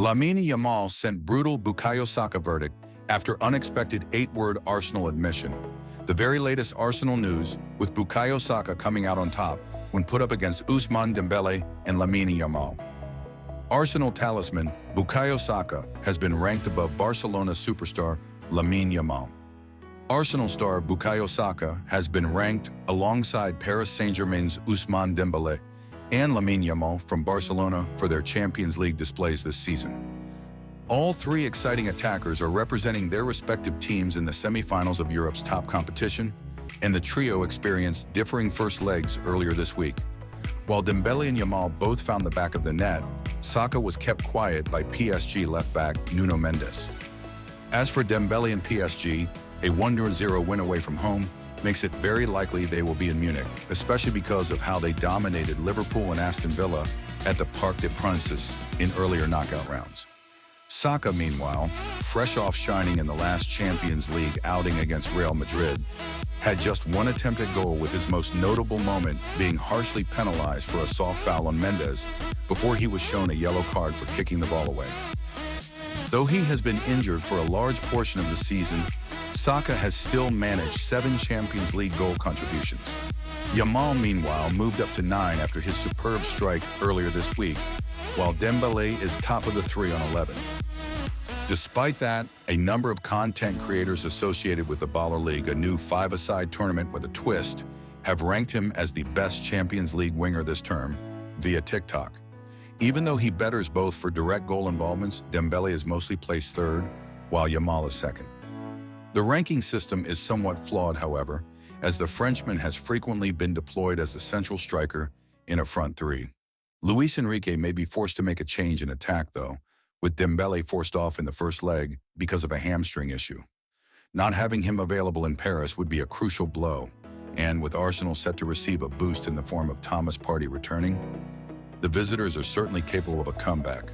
Lamine Yamal sent brutal Bukayo Saka verdict after unexpected 8-word Arsenal admission. The very latest Arsenal news, with Bukayo Saka coming out on top when put up against Ousmane Dembele and Lamine Yamal. Arsenal talisman Bukayo Saka has been ranked above Barcelona superstar Lamine Yamal. Arsenal star Bukayo Saka has been ranked alongside Paris Saint-Germain's Ousmane Dembele and Lamine Yamal from Barcelona for their Champions League displays this season. All three exciting attackers are representing their respective teams in the semi-finals of Europe's top competition, and the trio experienced differing first legs earlier this week. While Dembele and Yamal both found the back of the net, Saka was kept quiet by PSG left-back Nuno Mendes. As for Dembele and PSG, a 1-0 win away from home makes it very likely they will be in Munich, especially because of how they dominated Liverpool and Aston Villa at the Parc des Princes in earlier knockout rounds. Saka, meanwhile, fresh off shining in the last Champions League outing against Real Madrid, had just one attempted goal, with his most notable moment being harshly penalized for a soft foul on Mendes before he was shown a yellow card for kicking the ball away. Though he has been injured for a large portion of the season, Saka has still managed 7 Champions League goal contributions. Yamal, meanwhile, moved up to 9 after his superb strike earlier this week, while Dembele is top of the 3 on 11. Despite that, a number of content creators associated with the Baller League, a new 5-a-side tournament with a twist, have ranked him as the best Champions League winger this term via TikTok. Even though he betters both for direct goal involvements, Dembele is mostly placed 3rd, while Yamal is 2nd. The ranking system is somewhat flawed, however, as the Frenchman has frequently been deployed as the central striker in a front 3. Luis Enrique may be forced to make a change in attack, though, with Dembele forced off in the first leg because of a hamstring issue. Not having him available in Paris would be a crucial blow, and with Arsenal set to receive a boost in the form of Thomas Partey returning, the visitors are certainly capable of a comeback.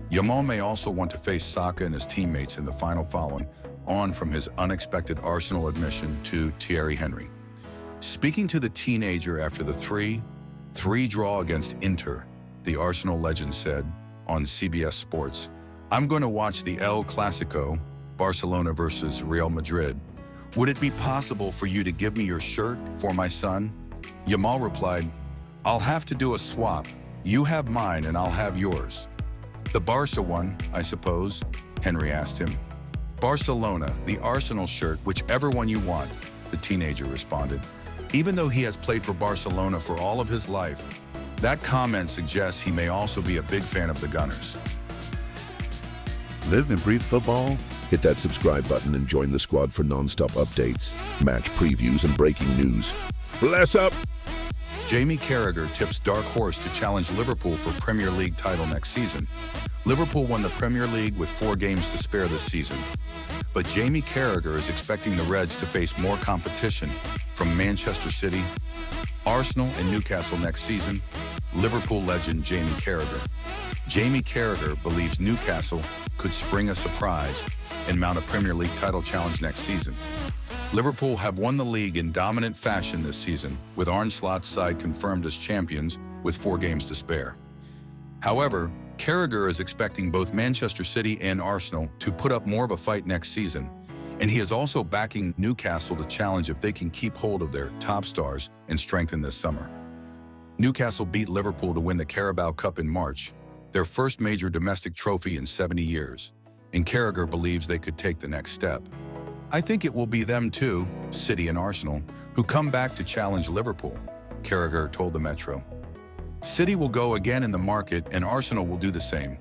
Yamal may also want to face Saka and his teammates in the final following on from his unexpected Arsenal admission to Thierry Henry. Speaking to the teenager after the 3-3 draw against Inter, the Arsenal legend said on CBS Sports, "I'm going to watch the El Clasico, Barcelona versus Real Madrid. Would it be possible for you to give me your shirt for my son?" Yamal replied, "I'll have to do a swap. You have mine and I'll have yours." "The Barca one, I suppose?" Henry asked him. "Barcelona, the Arsenal shirt, whichever one you want," the teenager responded. Even though he has played for Barcelona for all of his life, that comment suggests he may also be a big fan of the Gunners. Live and breathe football. Hit that subscribe button and join the squad for non-stop updates, match previews, and breaking news. Bless up! Jamie Carragher tips dark horse to challenge Liverpool for Premier League title next season. Liverpool won the Premier League with 4 games to spare this season, but Jamie Carragher is expecting the Reds to face more competition from Manchester City, Arsenal, and Newcastle next season. Liverpool legend Jamie Carragher. Jamie Carragher believes Newcastle could spring a surprise and mount a Premier League title challenge next season. Liverpool have won the league in dominant fashion this season, with Arne Slot's side confirmed as champions with 4 games to spare. However, Carragher is expecting both Manchester City and Arsenal to put up more of a fight next season, and he is also backing Newcastle to challenge if they can keep hold of their top stars and strengthen this summer. Newcastle beat Liverpool to win the Carabao Cup in March, their first major domestic trophy in 70 years, and Carragher believes they could take the next step. "I think it will be them too, City and Arsenal, who come back to challenge Liverpool," Carragher told the Metro. "City will go again in the market and Arsenal will do the same.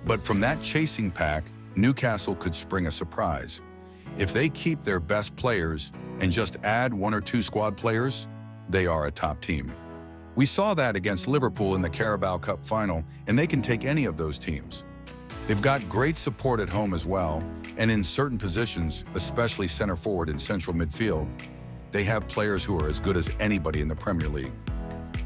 But from that chasing pack, Newcastle could spring a surprise. If they keep their best players and just add 1 or 2 squad players, they are a top team. We saw that against Liverpool in the Carabao Cup final, and they can take any of those teams. They've got great support at home as well, and in certain positions, especially center forward and central midfield, they have players who are as good as anybody in the Premier League."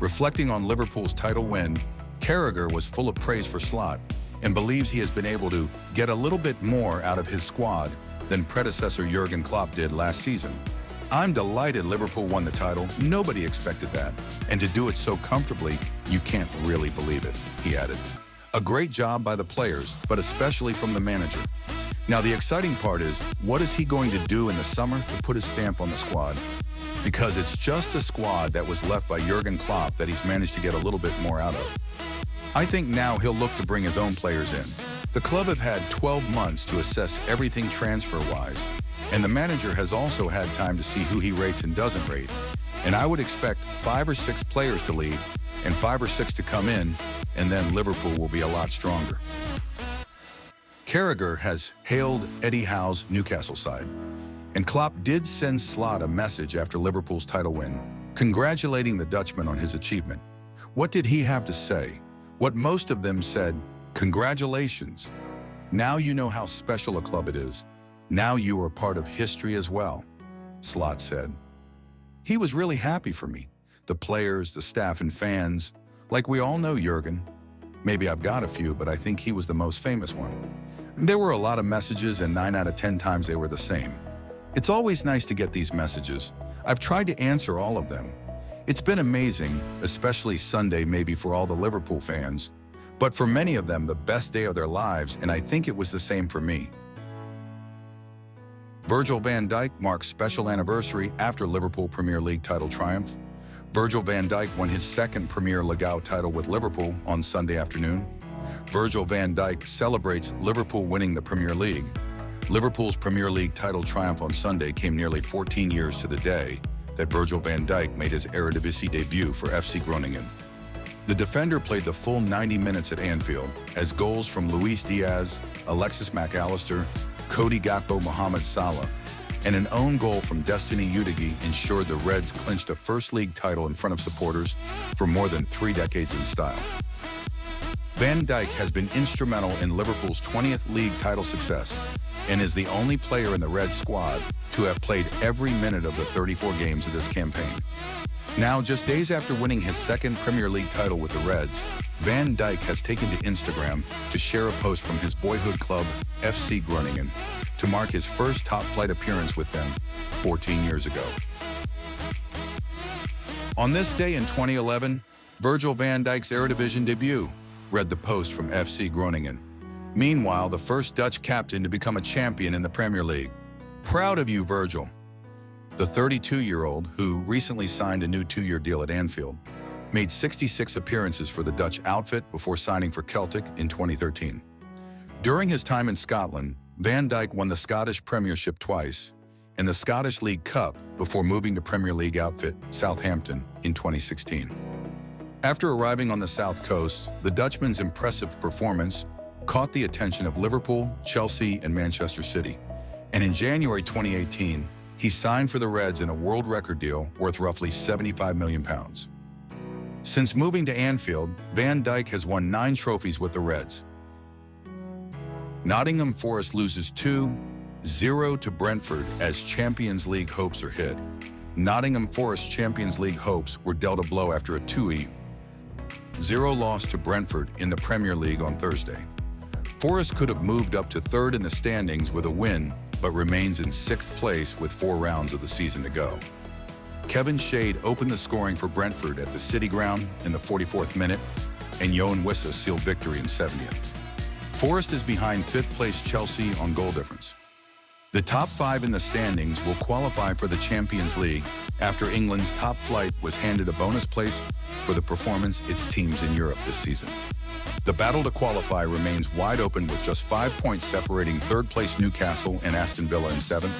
Reflecting on Liverpool's title win, Carragher was full of praise for Slot and believes he has been able to get a little bit more out of his squad than predecessor Jurgen Klopp did last season. "I'm delighted Liverpool won the title. Nobody expected that. And to do it so comfortably, you can't really believe it," he added. A great job by the players, but especially from the manager. Now the exciting part is, what is he going to do in the summer to put his stamp on the squad? Because it's just a squad that was left by Jurgen Klopp that he's managed to get a little bit more out of. I think now he'll look to bring his own players in. The club have had 12 months to assess everything transfer-wise, and the manager has also had time to see who he rates and doesn't rate. And I would expect 5 or 6 players to leave and 5 or 6 to come in, and then Liverpool will be a lot stronger. Carragher has hailed Eddie Howe's Newcastle side, and Klopp did send Slot a message after Liverpool's title win, congratulating the Dutchman on his achievement. What did he have to say? What most of them said, congratulations. Now you know how special a club it is. Now you are part of history as well, Slot said. He was really happy for me. The players, the staff, and fans. Like we all know Jurgen. Maybe I've got a few, but I think he was the most famous one. There were a lot of messages, and 9 out of 10 times they were the same. It's always nice to get these messages. I've tried to answer all of them. It's been amazing, especially Sunday maybe for all the Liverpool fans, but for many of them the best day of their lives, and I think it was the same for me. Virgil van Dijk marks special anniversary after Liverpool Premier League title triumph. Virgil van Dijk won his second Premier League title with Liverpool on Sunday afternoon. Virgil van Dijk celebrates Liverpool winning the Premier League. Liverpool's Premier League title triumph on Sunday came nearly 14 years to the day that Virgil van Dijk made his Eredivisie debut for FC Groningen. The defender played the full 90 minutes at Anfield as goals from Luis Diaz, Alexis McAllister, Cody Gakpo, Mohamed Salah, and an own goal from Destiny Udogie ensured the Reds clinched a First League title in front of supporters for more than 3 decades in style. Van Dijk has been instrumental in Liverpool's 20th league title success and is the only player in the Reds squad to have played every minute of the 34 games of this campaign. Now, just days after winning his second Premier League title with the Reds, Van Dijk has taken to Instagram to share a post from his boyhood club, FC Groningen, to mark his first top-flight appearance with them 14 years ago. On this day in 2011, Virgil van Dijk's Eredivisie debut, read the post from FC Groningen. Meanwhile, the first Dutch captain to become a champion in the Premier League. Proud of you, Virgil. The 32-year-old, who recently signed a new 2-year deal at Anfield, made 66 appearances for the Dutch outfit before signing for Celtic in 2013. During his time in Scotland, Van Dijk won the Scottish Premiership twice and the Scottish League Cup before moving to Premier League outfit Southampton in 2016. After arriving on the South Coast, the Dutchman's impressive performance caught the attention of Liverpool, Chelsea, and Manchester City. And in January 2018, he signed for the Reds in a world record deal worth roughly £75 million. Since moving to Anfield, Van Dijk has won 9 trophies with the Reds. Nottingham Forest loses 2-0 to Brentford as Champions League hopes are hit. Nottingham Forest Champions League hopes were dealt a blow after a 2-0 loss to Brentford in the Premier League on Thursday. Forest could have moved up to 3rd in the standings with a win, but remains in 6th place with 4 rounds of the season to go. Kevin Shade opened the scoring for Brentford at the City Ground in the 44th minute, and Johan Wissa sealed victory in 70th. Forest is behind 5th place Chelsea on goal difference. The top 5 in the standings will qualify for the Champions League after England's top flight was handed a bonus place for the performance its teams in Europe this season. The battle to qualify remains wide open with just 5 points separating 3rd place Newcastle and Aston Villa in 7th,